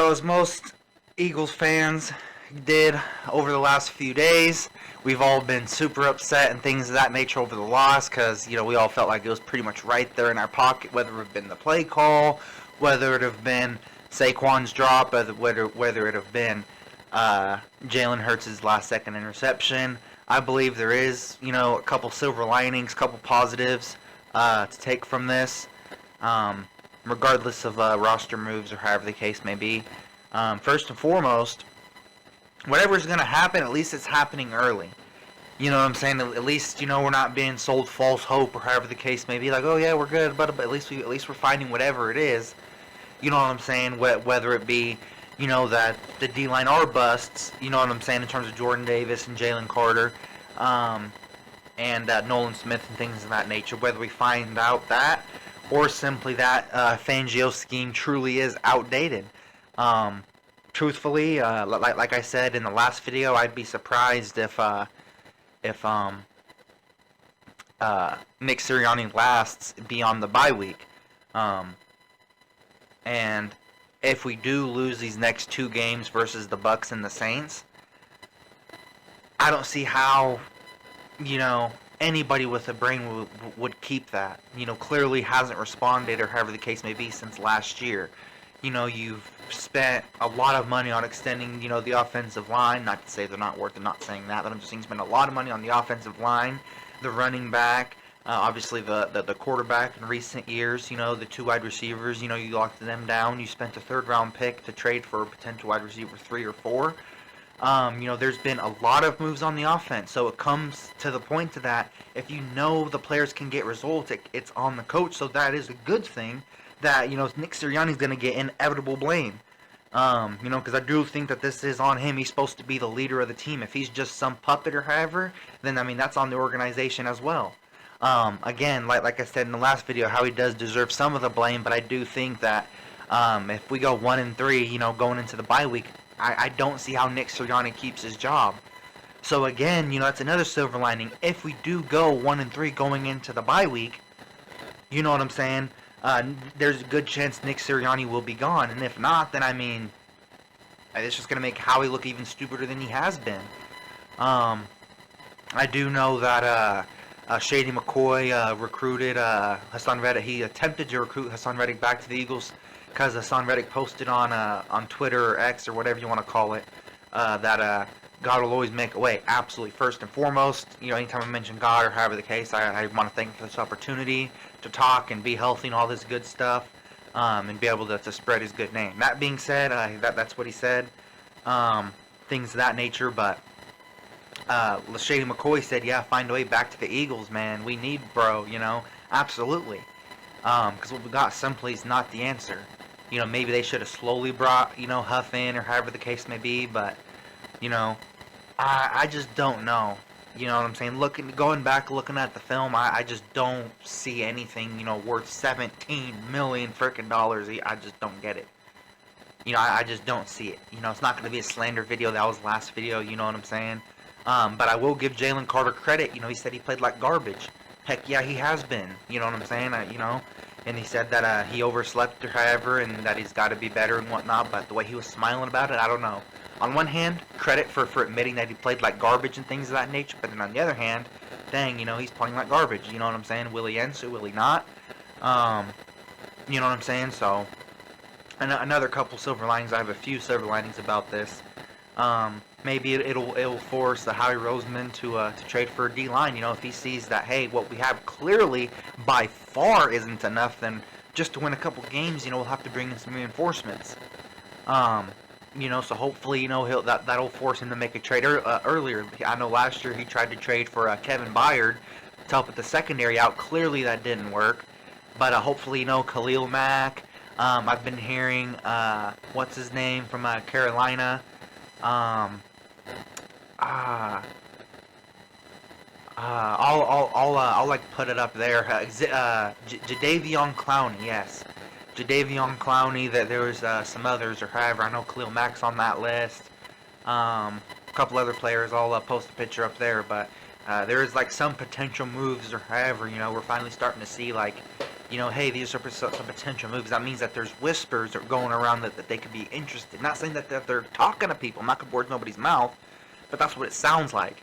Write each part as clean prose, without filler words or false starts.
So as most Eagles fans did over the last few days, we've all been super upset and things of that nature over the loss because, we all felt like it was pretty much right there in our pocket, whether it have been the play call, whether it have been Saquon's drop, whether it have been Jalen Hurts' last-second interception. I believe there is, a couple silver linings, a couple positives to take from this. Regardless of roster moves or however the case may be. First and foremost, whatever's going to happen, at least it's happening early. You know what I'm saying? At least, we're not being sold false hope or however the case may be. Like, oh yeah, we're good, but at least we're finding whatever it is. You know what I'm saying? Whether it be, that the D-line are busts, you know what I'm saying, in terms of Jordan Davis and Jalen Carter, and Nolan Smith and things of that nature. Whether we find out that, or simply that Fangio scheme truly is outdated. Truthfully, like I said in the last video, I'd be surprised if Nick Sirianni lasts beyond the bye week. And if we do lose these next two games versus the Bucs and the Saints, I don't see how, anybody with a brain would keep that. Clearly hasn't responded or however the case may be since last year. You've spent a lot of money on extending, the offensive line. Not to say they're not worth it, not saying that, but I'm just saying spend a lot of money on the offensive line, the running back, obviously the quarterback in recent years, the two wide receivers, you locked them down. You spent a third-round pick to trade for a potential wide receiver 3 or 4. There's been a lot of moves on the offense, so it comes to the point to that if the players can get results, it's on the coach, so that is a good thing that, Nick Sirianni's going to get inevitable blame. Because I do think that this is on him. He's supposed to be the leader of the team. If he's just some puppet or however, then, that's on the organization as well. Again, like I said in the last video, how he does deserve some of the blame, but I do think that if we go 1-3, going into the bye week, I don't see how Nick Sirianni keeps his job. So again, that's another silver lining. If we do go 1-3 going into the bye week, you know what I'm saying? There's a good chance Nick Sirianni will be gone, and if not, then it's just gonna make Howie look even stupider than he has been. I do know that Shady McCoy recruited Hassan Reddick. He attempted to recruit Hassan Reddick back to the Eagles because Hassan Reddick posted on Twitter or X or whatever you want to call it that God will always make a way. Absolutely, first and foremost, anytime I mention God or however the case, I want to thank him for this opportunity to talk and be healthy and all this good stuff, and be able to spread his good name. That being said, that's what he said, things of that nature. But Shady McCoy said, yeah, find a way back to the Eagles, man. We need bro, absolutely. Because what we got simply is not the answer. Maybe they should have slowly brought, Huff in or however the case may be, but, I just don't know. You know what I'm saying? Going back, looking at the film, I just don't see anything, worth $17 million frickin' dollars. I just don't get it. I just don't see it. It's not going to be a slander video. That was the last video, you know what I'm saying? But I will give Jalen Carter credit. He said he played like garbage. Heck yeah, he has been. You know what I'm saying? And he said that he overslept or however, and that he's got to be better and whatnot. But the way he was smiling about it, I don't know. On one hand, credit for admitting that he played like garbage and things of that nature. But then on the other hand, dang, he's playing like garbage. You know what I'm saying? Will he answer? Will he not? You know what I'm saying? So, another couple silver linings. I have a few silver linings about this. Maybe it'll force the Howie Roseman to trade for a D-line. If he sees that, hey, what we have clearly by far isn't enough, then just to win a couple games, we'll have to bring in some reinforcements. So hopefully, that'll force him to make a trade earlier. I know last year he tried to trade for Kevin Byard to help with the secondary out. Clearly that didn't work. But hopefully, Khalil Mack. I've been hearing, what's his name from Carolina. I'll put it up there. Jadeveon Clowney, yes. Jadeveon Clowney. That there was some others or however. I know Khalil Mack's on that list. A couple other players. I'll post a picture up there. But there is some potential moves or however. We're finally starting to see hey, these are some potential moves. That means that there's whispers that are going around that they could be interested. Not saying that they're talking to people. I'm not going to words nobody's mouth, but that's what it sounds like.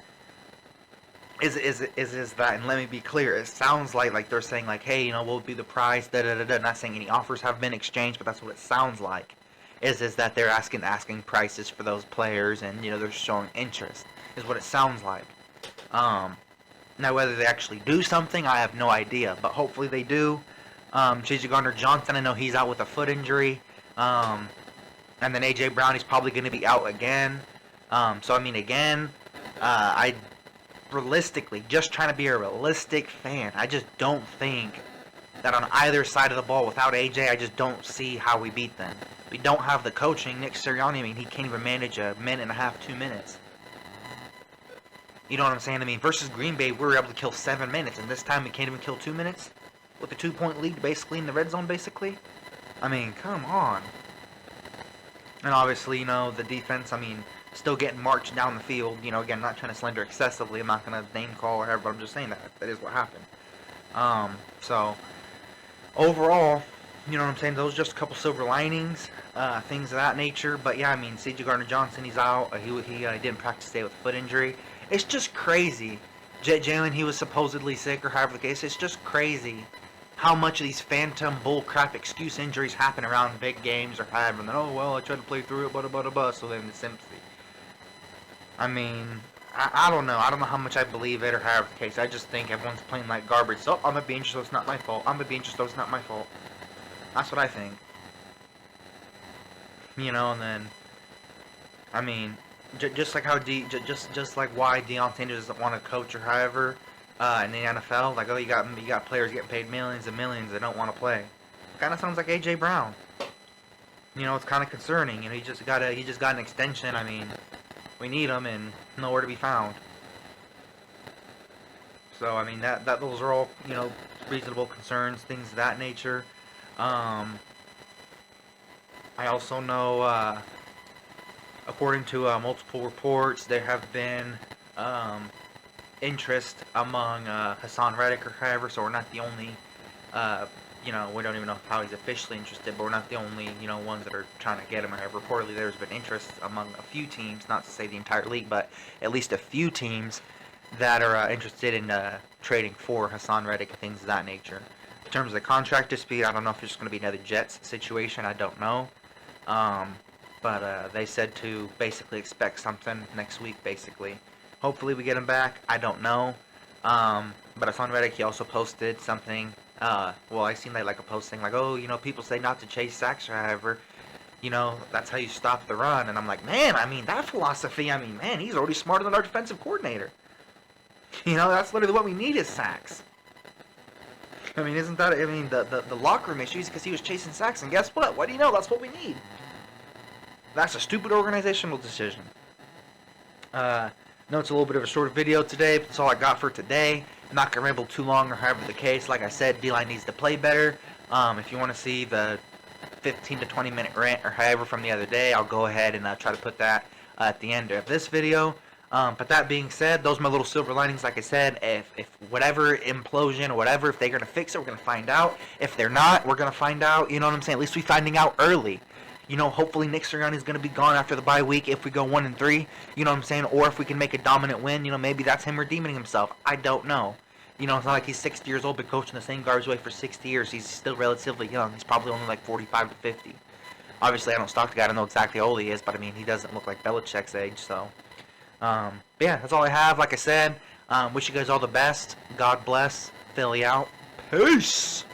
Is that? And let me be clear. It sounds like they're saying like, hey, what would be the price? Da da da da. Not saying any offers have been exchanged, but that's what it sounds like. Is that they're asking prices for those players, and they're showing interest. Is what it sounds like. Now whether they actually do something, I have no idea. But hopefully they do. J.J. Gardner-Johnson, I know he's out with a foot injury. And then A.J. Brown, he's probably going to be out again. So, I mean, again, I realistically, just trying to be a realistic fan, I just don't think that on either side of the ball, without A.J., I just don't see how we beat them. We don't have the coaching. Nick Sirianni, I mean, he can't even manage a minute and a half, 2 minutes. You know what I'm saying? I mean, versus Green Bay, we were able to kill 7 minutes, and this time we can't even kill 2 minutes? With a 2-point lead, basically, in the red zone, basically? I mean, come on. And obviously, the defense, I mean, still getting marched down the field. Again, not trying to slander excessively. I'm not going to name call or whatever, but I'm just saying that is what happened. So, overall, you know what I'm saying? Those are just a couple silver linings, things of that nature. But yeah, I mean, C.J. Gardner-Johnson, he's out. He didn't practice today with a foot injury. It's just crazy. Jalen, he was supposedly sick or however the case. It's just crazy how much of these phantom bullcrap excuse injuries happen around big games or however. And then, oh, well, I tried to play through it, so then the sympathy. I mean, I don't know. I don't know how much I believe it or however the case. I just think everyone's playing like garbage. So, I'm going to be injured, so it's not my fault. I'm going to be injured, so it's not my fault. That's what I think. And then, I mean, just like how just like why Deion Sanders doesn't want to coach or however in the NFL, like, oh, you got players getting paid millions and millions that don't want to play. Kind of sounds like A.J. Brown. It's kind of concerning. He just got an extension. I mean, we need him and nowhere to be found. So I mean that those are all reasonable concerns, things of that nature. I also know, according to multiple reports, there have been interest among Hassan Reddick or however, so we're not the only, we don't even know how he's officially interested, but we're not the only, ones that are trying to get him or however. Reportedly, there's been interest among a few teams, not to say the entire league, but at least a few teams that are interested in trading for Hassan Reddick and things of that nature. In terms of the contract dispute, I don't know if it's going to be another Jets situation. I don't know. But they said to basically expect something next week, basically. Hopefully we get him back. I don't know. But Hassan Reddick, he also posted something. I seen like a posting like, oh, people say not to chase sacks or however. That's how you stop the run. And I'm like, man, I mean, that philosophy, I mean, man, he's already smarter than our defensive coordinator. That's literally what we need is sacks. I mean, isn't that, I mean, the locker room issues because he was chasing sacks, and guess what? What do you know? That's what we need. That's a stupid organizational decision. No, it's a little bit of a shorter video today, but that's all I got for today. I'm not going to ramble too long or however the case. Like I said, D-line needs to play better. If you want to see the 15 to 20 minute rant or however from the other day, I'll go ahead and try to put that at the end of this video. But that being said, those are my little silver linings. Like I said, if whatever implosion or whatever, if they're going to fix it, we're going to find out. If they're not, we're going to find out. You know what I'm saying? At least we're finding out early. Hopefully Nick Sirianni is going to be gone after the bye week if we go 1-3. You know what I'm saying? Or if we can make a dominant win, maybe that's him redeeming himself. I don't know. It's not like he's 60 years old, been coaching the same garbage way for 60 years. He's still relatively young. He's probably only like 45 to 50. Obviously, I don't stalk the guy. I don't know exactly how old he is, but I mean, he doesn't look like Belichick's age, so... But yeah, that's all I have. Like I said, wish you guys all the best. God bless. Philly out. Peace!